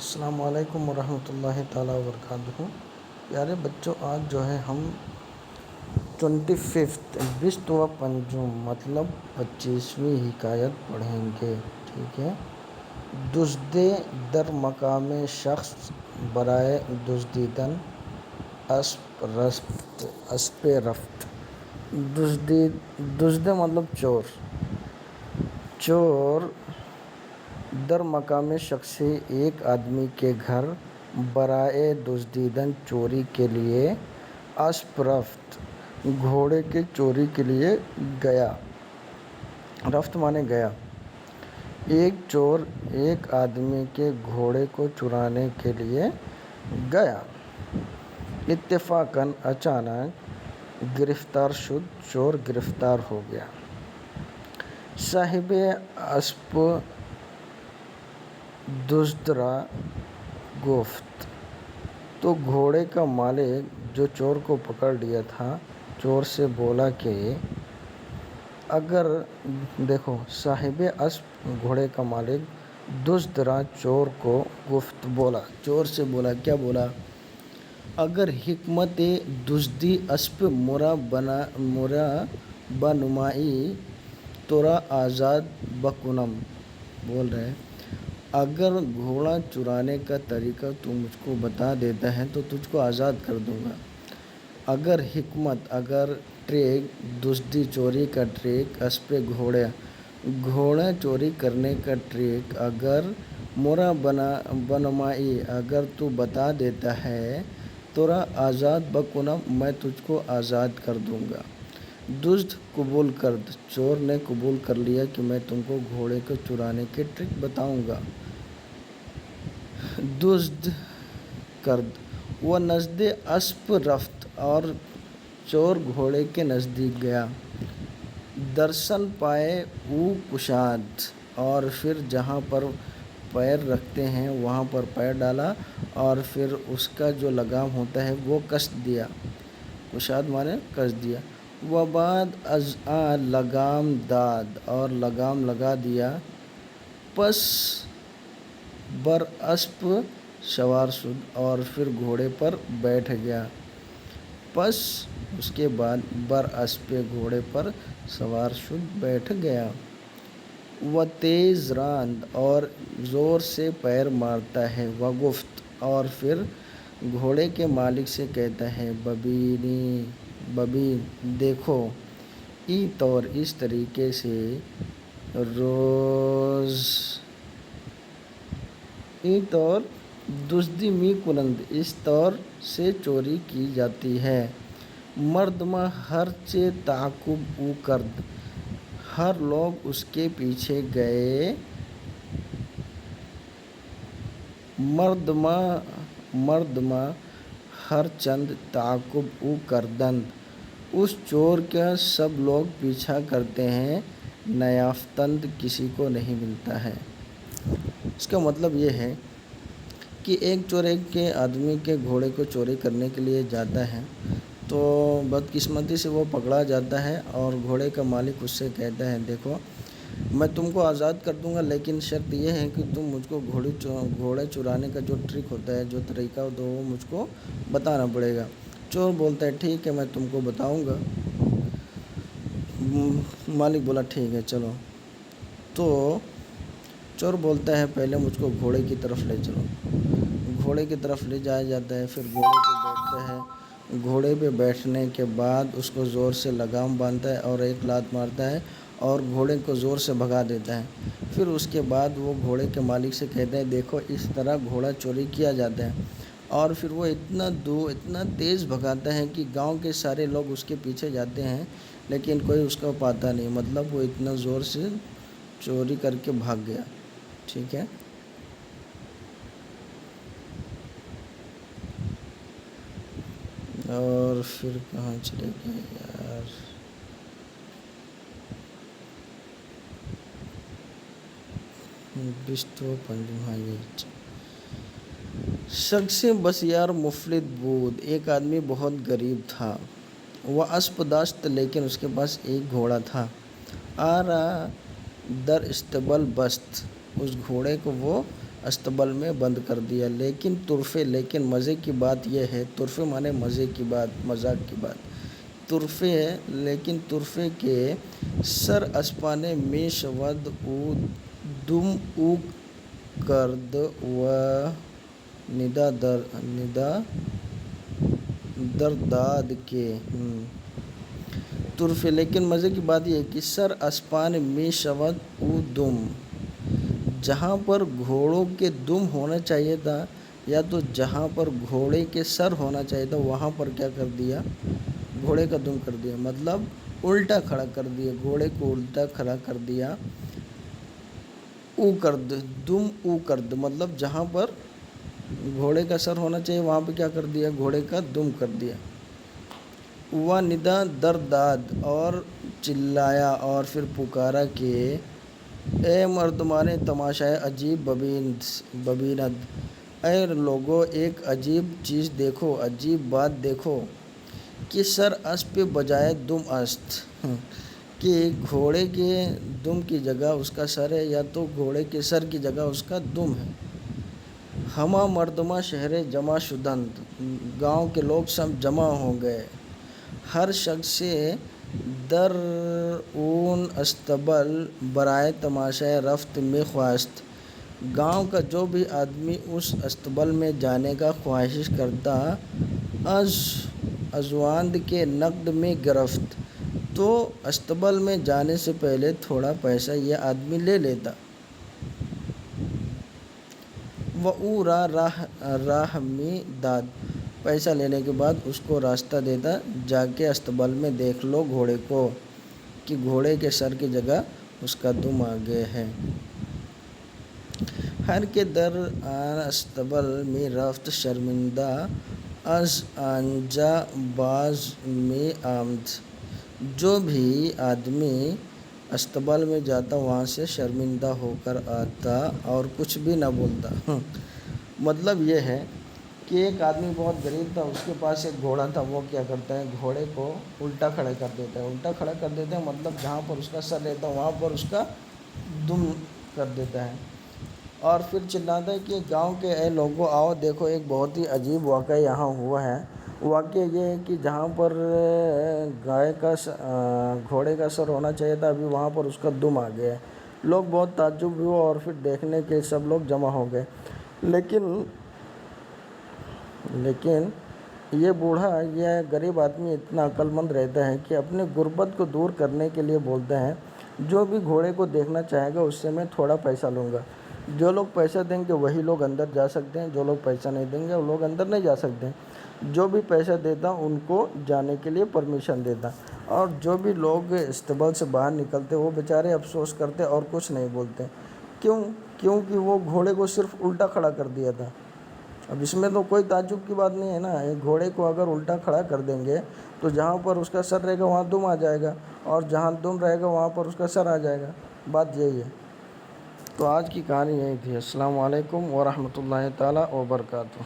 السلام علیکم ورحمۃ اللہ تعالیٰ وبرکاتہ۔ پیارے بچوں، آج جو ہے ہم 25 20واں پنجم مطلب 25ویں حکایت پڑھیں گے، ٹھیک ہے۔ دزدے در مقام شخص برائے دزدیدن اسپ رفت۔ دزدے مطلب چور در مقام شخص ایک آدمی کے گھر برائے دزدیدن چوری کے لیے اسپ رفت گھوڑے کے چوری کے لیے گیا۔ رفت مانے گیا۔ ایک چور ایک آدمی کے گھوڑے کو چرانے کے لیے گیا۔ اتفاقاً اچانک گرفتار شد، چور گرفتار ہو گیا۔ صاحب اسپ دزد را گفت، تو گھوڑے کا مالک جو چور کو پکڑ لیا تھا چور سے بولا کہ اگر دیکھو صاحب اسپ گھوڑے کا مالک دزد را چور کو گفت بولا، چور سے بولا، کیا بولا؟ اگر حکمت دزدی اسپ مرا بنمائی تورا آزاد بکنم، بول رہے اگر گھوڑا چرانے کا طریقہ تو مجھ کو بتا دیتا ہے تو تجھ کو آزاد کر دوں گا۔ اگر حکمت، اگر ٹریک دزدی چوری کا ٹریک، اسپ گھوڑا چوری کرنے کا ٹریک، اگر مرا بنمائی اگر تو بتا دیتا ہے، تورا آزاد بکنم میں تجھ کو آزاد کر دوں گا۔ دزد قبول کرد، چور نے قبول کر لیا کہ میں تم کو گھوڑے کو چرانے کے ٹرک بتاؤں گا۔ دزد کرد و نزد اسپ رفت، اور چور گھوڑے کے نزدیک گیا۔ درسن پائے او کشاد، اور پھر جہاں پر پیر رکھتے ہیں وہاں پر پیر ڈالا، اور پھر اس کا جو لگام ہوتا ہے وہ کس دیا، کشاد مانے کس دیا۔ و بعد از آن لگام داد، اور لگام لگا دیا۔ پس بر اسپ سوار شد، اور پھر گھوڑے پر بیٹھ گیا۔ پس اس کے بعد بر اسپ گھوڑے پر سوار شد، بیٹھ گیا۔ و تیز راند، اور زور سے پیر مارتا ہے۔ و گفت، اور پھر گھوڑے کے مالک سے کہتا ہے ببین دیکھو، ای طور اس طریقے سے ای طور دزدی می کنند، اس طور سے چوری کی جاتی ہے۔ مردما ہر چے تعقب او کرد، ہر لوگ اس کے پیچھے گئے۔ مردما ہر چند تعقب او کردند، اس چور کا سب لوگ پیچھا کرتے ہیں۔ نیافتند، کسی کو نہیں ملتا ہے۔ اس کا مطلب یہ ہے کہ ایک چور ایک کے آدمی کے گھوڑے کو چوری کرنے کے لیے جاتا ہے، تو بدقسمتی سے وہ پکڑا جاتا ہے، اور گھوڑے کا مالک اس سے کہتا ہے دیکھو میں تم کو آزاد کر دوں گا، لیکن شرط یہ ہے کہ تم مجھ کو گھوڑے چرانے کا جو ٹرک ہوتا ہے، جو طریقہ ہوتا ہے وہ مجھ کو بتانا پڑے گا۔ چور بولتا ہے ٹھیک ہے میں تم کو بتاؤں گا۔ مالک بولا ٹھیک ہے چلو۔ تو چور بولتا ہے پہلے مجھ کو گھوڑے کی طرف لے چلو۔ گھوڑے کی طرف لے جایا جاتا ہے، پھر گھوڑے پہ بیٹھتا ہے۔ گھوڑے پہ بیٹھنے کے بعد اس کو زور سے لگام باندھتا ہے اور ایک لات مارتا ہے، اور گھوڑے کو زور سے بھگا دیتا ہے۔ پھر اس کے بعد وہ گھوڑے کے مالک سے کہتا ہے دیکھو اس طرح گھوڑا چوری کیا جاتا ہے، اور پھر وہ اتنا تیز بھگاتا ہے کہ گاؤں کے سارے لوگ اس کے پیچھے جاتے ہیں، لیکن کوئی اس کو پاتا نہیں، مطلب وہ اتنا زور سے چوری کر کے بھاگ گیا، ٹھیک ہے۔ اور پھر کہاں چلے گئے یار؟ بستو پنجم شخص بسیار مفلس بود، ایک آدمی بہت غریب تھا۔ وہ اسپ داشت، لیکن اس کے پاس ایک گھوڑا تھا۔ آرا در استبل بست، اس گھوڑے کو وہ استبل میں بند کر دیا۔ لیکن طرفے، لیکن مزے کی بات یہ ہے، طرفے مانے مزے کی بات، مذاق کی بات، طرفے لیکن طرفے کے سر اسپانے می شود او دم او کرد و ندا درداد کے۔ طرفے لیکن مزے کی بات یہ ہے کہ سر اسپان می شود او دم، جہاں پر گھوڑوں کے دم ہونا چاہیے تھا یا تو جہاں پر گھوڑے کے سر ہونا چاہیے تھا وہاں پر کیا کر دیا، گھوڑے کا دم کر دیا، مطلب الٹا کھڑا کر دیا، گھوڑے کو الٹا کھڑا کر دیا۔ او کرد، دم او کرد مطلب جہاں پر گھوڑے کا سر ہونا چاہیے وہاں پہ کیا کر دیا، گھوڑے کا دم کر دیا۔ و ندا درداد، اور چلایا اور پھر پکارا کہ اے مردمان تماشائے عجیب ببیند، اے لوگو ایک عجیب چیز دیکھو، عجیب بات دیکھو، کہ سر اسپ بجائے دم است، کہ گھوڑے کے دم کی جگہ اس کا سر ہے یا تو گھوڑے کے سر کی جگہ اس کا دم ہے۔ ہما مردما شہر جمع شدند، گاؤں کے لوگ سب جمع ہو گئے۔ ہر شخص سے در اون استبل برائے تماشائے رفت میں خواست، گاؤں کا جو بھی آدمی اس استبل میں جانے کا خواہش کرتا، ازواند کے نقد میں گرفت، تو استبل میں جانے سے پہلے تھوڑا پیسہ یہ آدمی لے لیتا۔ و او راہ می داد، پیسہ لینے کے بعد اس کو راستہ دیتا، جا کے استبل میں دیکھ لو گھوڑے کو کہ گھوڑے کے سر کی جگہ اس کا دم آ گیا ہے۔ ہر کے در آن استبل می رفت شرمندہ، از آنجا باز می آمد، جو بھی آدمی استبل میں جاتا وہاں سے شرمندہ ہو کر آتا اور کچھ بھی نہ بولتا۔ مطلب یہ ہے کہ ایک آدمی بہت غریب تھا، اس کے پاس ایک گھوڑا تھا، وہ کیا کرتا ہے، گھوڑے کو الٹا کھڑا کر دیتا ہے، الٹا کھڑا کر دیتا ہے مطلب جہاں پر اس کا سر رہتا ہے وہاں پر اس کا دم کر دیتا ہے، اور پھر چلاتا ہے کہ گاؤں کے اے لوگوں آؤ دیکھو ایک بہت ہی عجیب واقعہ یہاں ہوا ہے۔ واقعہ یہ ہے کہ جہاں پر گھوڑے کا سر ہونا چاہیے تھا ابھی وہاں پر اس کا دم آ گیا ہے۔ لوگ بہت تعجب ہوئے اور پھر دیکھنے کے سب لوگ جمع ہو گئے، لیکن یہ بوڑھا، یہ غریب آدمی اتنا عقل مند رہتا ہے کہ اپنے غربت کو دور کرنے کے لیے بولتا ہے جو بھی گھوڑے کو دیکھنا چاہے گا اس سے میں تھوڑا پیسہ لوں گا، جو لوگ پیسہ دیں گے وہی لوگ اندر جا سکتے ہیں، جو لوگ پیسہ نہیں دیں گے وہ لوگ اندر نہیں جا سکتے ہیں۔ جو بھی پیسہ دیتا ان کو جانے کے لیے پرمیشن دیتا، اور جو بھی لوگ استبل سے باہر نکلتے وہ بیچارے افسوس کرتے اور کچھ نہیں بولتے۔ کیونکہ وہ گھوڑے کو صرف الٹا کھڑا کر دیا تھا۔ اب اس میں تو کوئی تعجب کی بات نہیں ہے نا، ایک گھوڑے کو اگر الٹا کھڑا کر دیں گے تو جہاں پر اس کا سر رہے گا وہاں دم آ جائے گا، اور جہاں دم رہے گا وہاں پر اس کا سر آ جائے گا، بات یہی ہے۔ تو آج کی کہانی یہی تھی۔ السلام علیکم ورحمۃ اللہ تعالیٰ وبرکاتہ۔